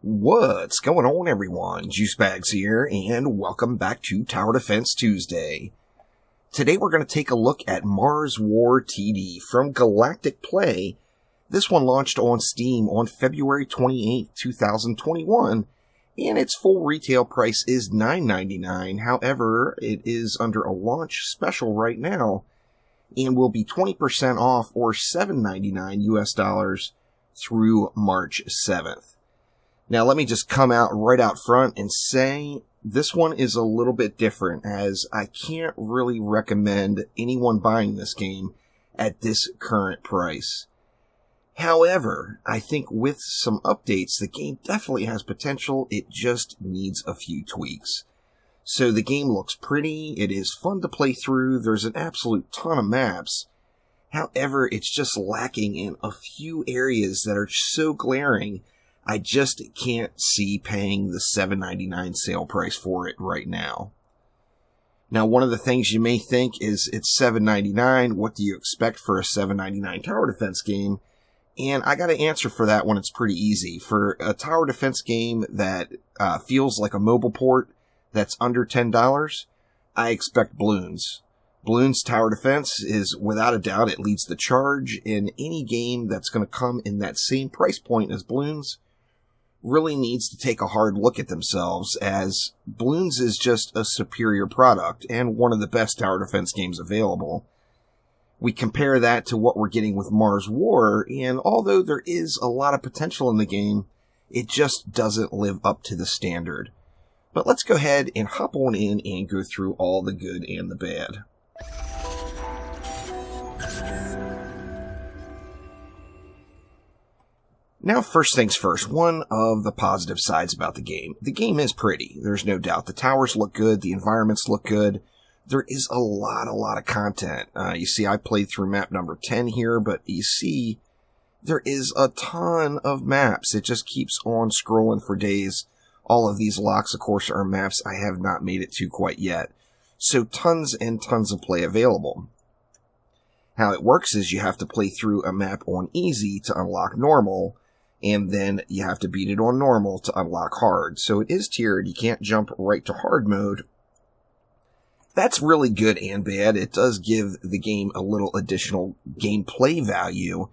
What's going on, everyone? Juicebags here, and welcome back to Tower Defense Tuesday. Today we're going to take a look at Marswar TD from Galactic Play. This one launched on Steam on February 28, 2021, and its full retail price is $9.99. However, it is under a launch special right now, and will be 20% off or $7.99 US dollars through March 7th. Now, let me just come out right out front and say this one is a little bit different, as I can't really recommend anyone buying this game at this current price. However, I think with some updates, the game definitely has potential. It just needs a few tweaks. So the game looks pretty. It is fun to play through. There's an absolute ton of maps. However, it's just lacking in a few areas that are so glaring. I just can't see paying the $7.99 sale price for it right now. Now, one of the things you may think is it's $7.99. What do you expect for a $7.99 tower defense game? And I got an answer for that one. It's pretty easy. For a tower defense game that feels like a mobile port that's under $10, I expect Bloons. Bloons Tower Defense is, without a doubt, it leads the charge in any game that's going to come in that same price point as Bloons. Really needs to take a hard look at themselves, as Bloons is just a superior product and one of the best tower defense games available. We compare that to what we're getting with Marswar, and although there is a lot of potential in the game, it just doesn't live up to the standard. But let's go ahead and hop on in and go through all the good and the bad. Now, first things first, one of the positive sides about the game. The game is pretty, there's no doubt. The towers look good, the environments look good. There is a lot of content. You see, I played through map number 10 here, but you see, there is a ton of maps. It just keeps on scrolling for days. All of these locks, of course, are maps I have not made it to quite yet. So tons and tons of play available. How it works is you have to play through a map on easy to unlock normal, and then you have to beat it on normal to unlock hard. So it is tiered. You can't jump right to hard mode. That's really good and bad. It does give the game a little additional gameplay value.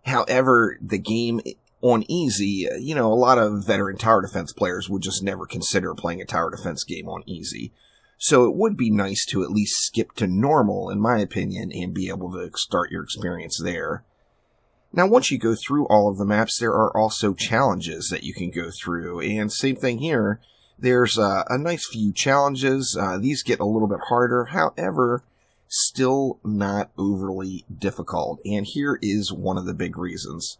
However, the game on easy, a lot of veteran tower defense players would just never consider playing a tower defense game on easy. So it would be nice to at least skip to normal, in my opinion, and be able to start your experience there. Now, once you go through all of the maps, there are also challenges that you can go through. And same thing here. There's a nice few challenges. These get a little bit harder. However, still not overly difficult. And here is one of the big reasons.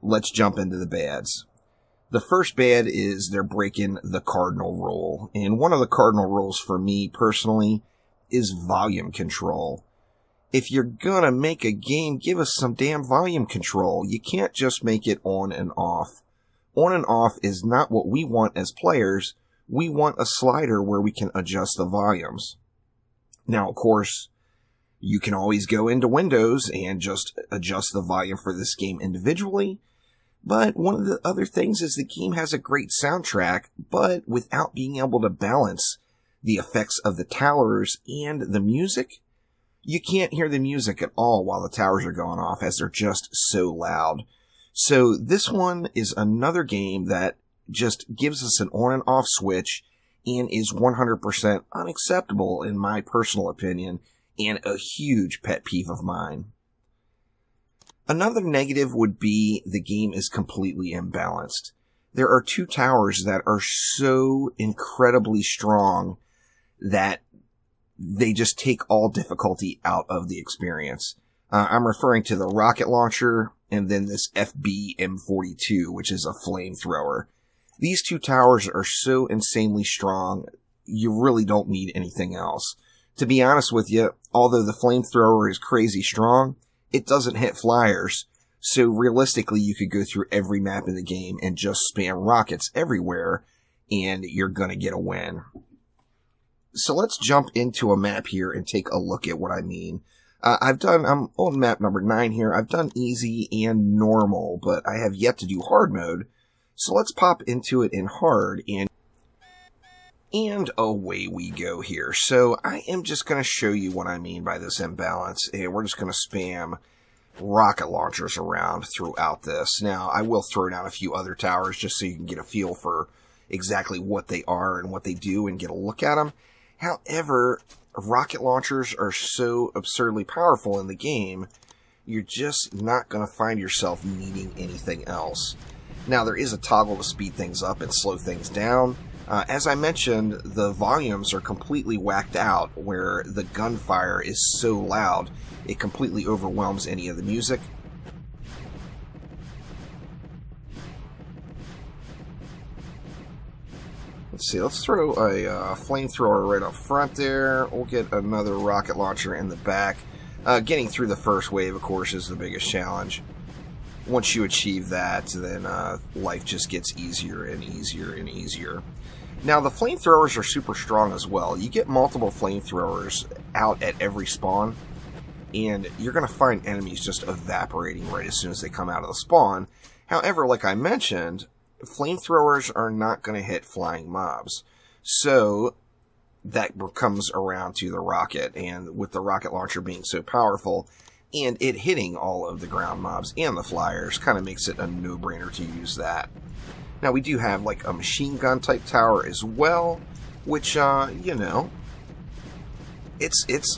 Let's jump into the bads. The first bad is they're breaking the cardinal rule. And one of the cardinal rules for me personally is volume control. If you're gonna make a game, give us some damn volume control. You can't just make it on and off. On and off is not what we want as players. We want a slider where we can adjust the volumes. Now, of course, you can always go into Windows and just adjust the volume for this game individually. But one of the other things is the game has a great soundtrack, but without being able to balance the effects of the towers and the music, you can't hear the music at all while the towers are going off, as they're just so loud. So this one is another game that just gives us an on and off switch and is 100% unacceptable in my personal opinion, and a huge pet peeve of mine. Another negative would be the game is completely imbalanced. There are two towers that are so incredibly strong that they just take all difficulty out of the experience. I'm referring to the rocket launcher and then this FB-M42, which is a flamethrower. These two towers are so insanely strong, you really don't need anything else. To be honest with you, although the flamethrower is crazy strong, it doesn't hit flyers. So realistically, you could go through every map in the game and just spam rockets everywhere, and you're gonna get a win. So let's jump into a map here and take a look at what I mean. I'm on map number 9 here. I've done easy and normal, but I have yet to do hard mode. So let's pop into it in hard, and away we go here. So I am just going to show you what I mean by this imbalance, and we're just going to spam rocket launchers around throughout this. Now, I will throw down a few other towers just so you can get a feel for exactly what they are and what they do and get a look at them. However, rocket launchers are so absurdly powerful in the game, you're just not going to find yourself needing anything else. Now, there is a toggle to speed things up and slow things down. As I mentioned, the volumes are completely whacked out, where the gunfire is so loud, it completely overwhelms any of the music. Let's see, let's throw a flamethrower right up front there. We'll get another rocket launcher in the back. Getting through the first wave, of course, is the biggest challenge. Once you achieve that, then life just gets easier and easier and easier. Now, the flamethrowers are super strong as well. You get multiple flamethrowers out at every spawn, and you're going to find enemies just evaporating right as soon as they come out of the spawn. However, like I mentioned, flamethrowers are not going to hit flying mobs. So that comes around to the rocket, and with the rocket launcher being so powerful, and it hitting all of the ground mobs and the flyers, kind of makes it a no-brainer to use that. Now, we do have like a machine gun type tower as well, which, you know, it's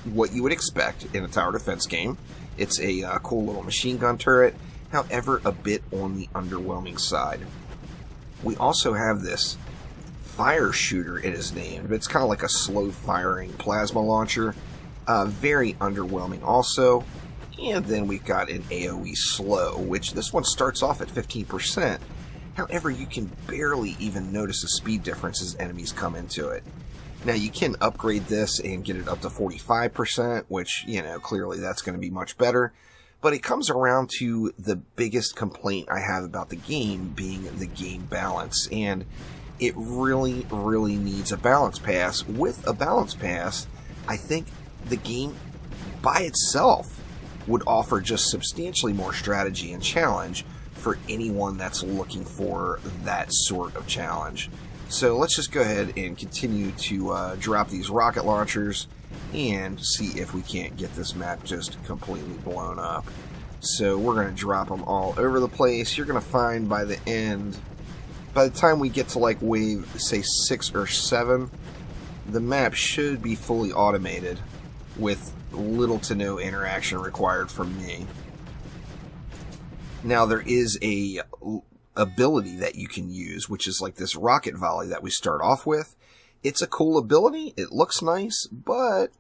what you would expect in a tower defense game. It's a cool little machine gun turret, however, a bit on the underwhelming side. We also have this fire shooter, it is named, but it's kind of like a slow-firing plasma launcher. Very underwhelming also. And then we've got an AoE slow, which this one starts off at 15%. However, you can barely even notice a speed difference as enemies come into it. Now, you can upgrade this and get it up to 45%, which, you know, clearly that's going to be much better. But it comes around to the biggest complaint I have about the game being the game balance. And it really, really needs a balance pass. With a balance pass, I think the game by itself would offer just substantially more strategy and challenge for anyone that's looking for that sort of challenge. So let's just go ahead and continue to drop these rocket launchers and see if we can't get this map just completely blown up. So we're going to drop them all over the place. You're going to find by the end, by the time we get to like wave, say 6 or 7, the map should be fully automated with little to no interaction required from me. Now, there is a ability that you can use, which is like this rocket volley that we start off with. It's a cool ability. It looks nice, but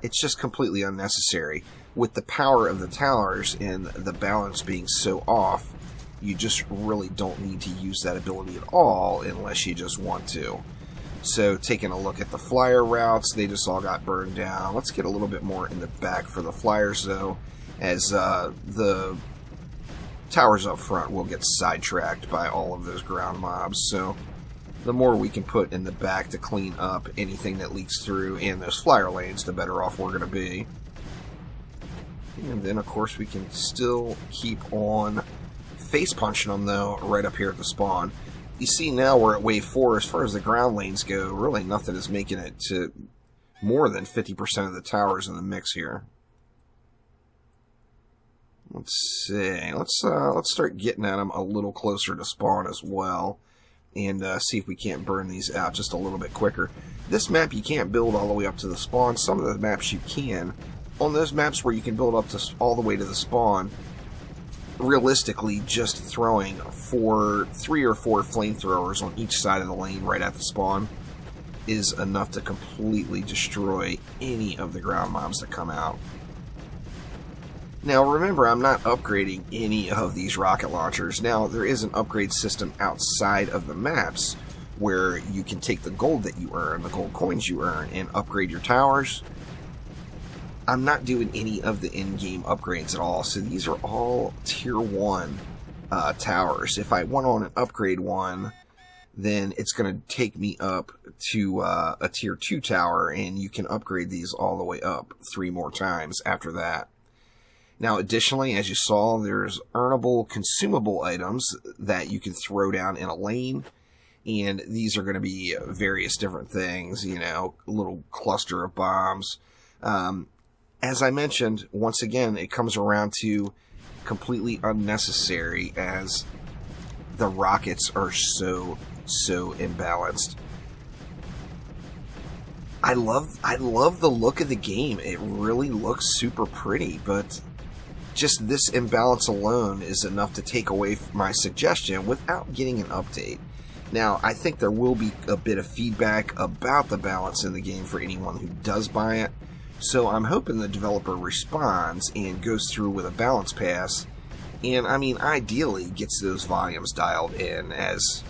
it's just completely unnecessary. With the power of the towers and the balance being so off, you just really don't need to use that ability at all unless you just want to. So, taking a look at the flyer routes, they just all got burned down. Let's get a little bit more in the back for the flyers, though, as the towers up front will get sidetracked by all of those ground mobs. So, the more we can put in the back to clean up anything that leaks through and those flyer lanes, the better off we're going to be. And then, of course, we can still keep on face punching them, though, right up here at the spawn. You see now we're at wave 4. As far as the ground lanes go, really nothing is making it to more than 50% of the towers in the mix here. Let's see. Let's start getting at them a little closer to spawn as well, and see if we can't burn these out just a little bit quicker. This map you can't build all the way up to the spawn. Some of the maps you can. On those maps where you can build up to all the way to the spawn, realistically, just throwing 3 or 4 flamethrowers on each side of the lane right at the spawn is enough to completely destroy any of the ground mobs that come out. Now, remember, I'm not upgrading any of these rocket launchers. Now, there is an upgrade system outside of the maps where you can take the gold that you earn, the gold coins you earn, and upgrade your towers. I'm not doing any of the in-game upgrades at all, so these are all Tier 1 towers. If I want on an upgrade one, then it's going to take me up to a Tier 2 tower, and you can upgrade these all the way up 3 more times after that. Now, additionally, as you saw, there's earnable consumable items that you can throw down in a lane. And these are going to be various different things, you know, a little cluster of bombs. As I mentioned, once again, it comes around to completely unnecessary as the rockets are so imbalanced. I love the look of the game. It really looks super pretty, but just this imbalance alone is enough to take away my suggestion without getting an update. Now, I think there will be a bit of feedback about the balance in the game for anyone who does buy it, so I'm hoping the developer responds and goes through with a balance pass, and I mean, ideally gets those volumes dialed in, as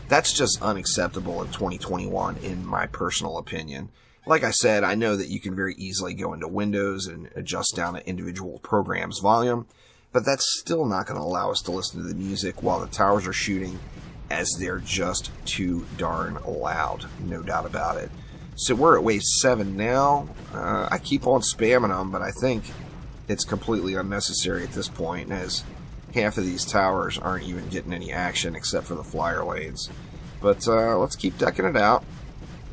that's just unacceptable in 2021 in my personal opinion. Like I said, I know that you can very easily go into Windows and adjust down an individual program's volume, but that's still not going to allow us to listen to the music while the towers are shooting, as they're just too darn loud, no doubt about it. So we're at wave 7 now. I keep on spamming them, but I think it's completely unnecessary at this point, as half of these towers aren't even getting any action except for the flyer lanes. But let's keep decking it out,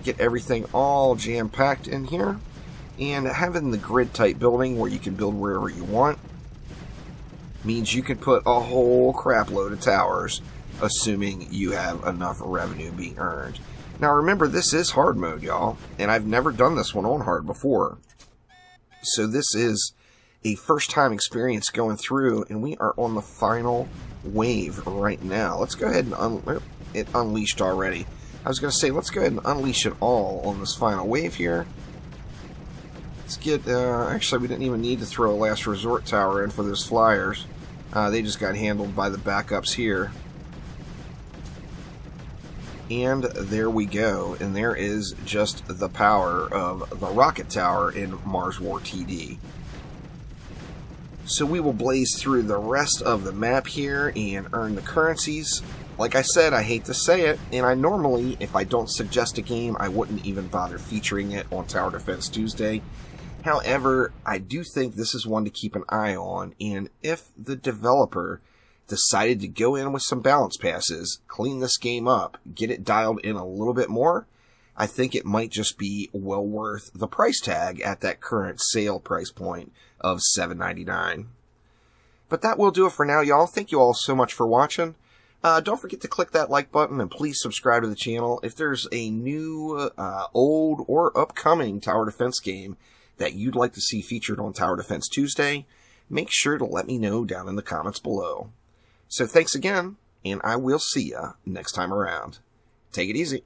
get everything all jam-packed in here, and having the grid-type building where you can build wherever you want means you can put a whole crap load of towers, assuming you have enough revenue being earned. Now remember, this is hard mode, y'all, and I've never done this one on hard before. So this is a first time experience going through, and we are on the final wave right now. Let's go ahead and it unleashed already. I was going to say, let's go ahead and unleash it all on this final wave here. Let's get, actually we didn't even need to throw a last resort tower in for those flyers. They just got handled by the backups here. And there we go, and there is just the power of the rocket tower in Marswar TD. So we will blaze through the rest of the map here and earn the currencies. Like I said, I hate to say it, and I normally, if I don't suggest a game, I wouldn't even bother featuring it on Tower Defense Tuesday. However, I do think this is one to keep an eye on, and if the developer decided to go in with some balance passes, clean this game up, get it dialed in a little bit more, I think it might just be well worth the price tag at that current sale price point of $7.99. But that will do it for now, y'all. Thank you all so much for watching. Don't forget to click that like button and please subscribe to the channel. If there's a new, old, or upcoming Tower Defense game that you'd like to see featured on Tower Defense Tuesday, make sure to let me know down in the comments below. So thanks again, and I will see ya next time around. Take it easy.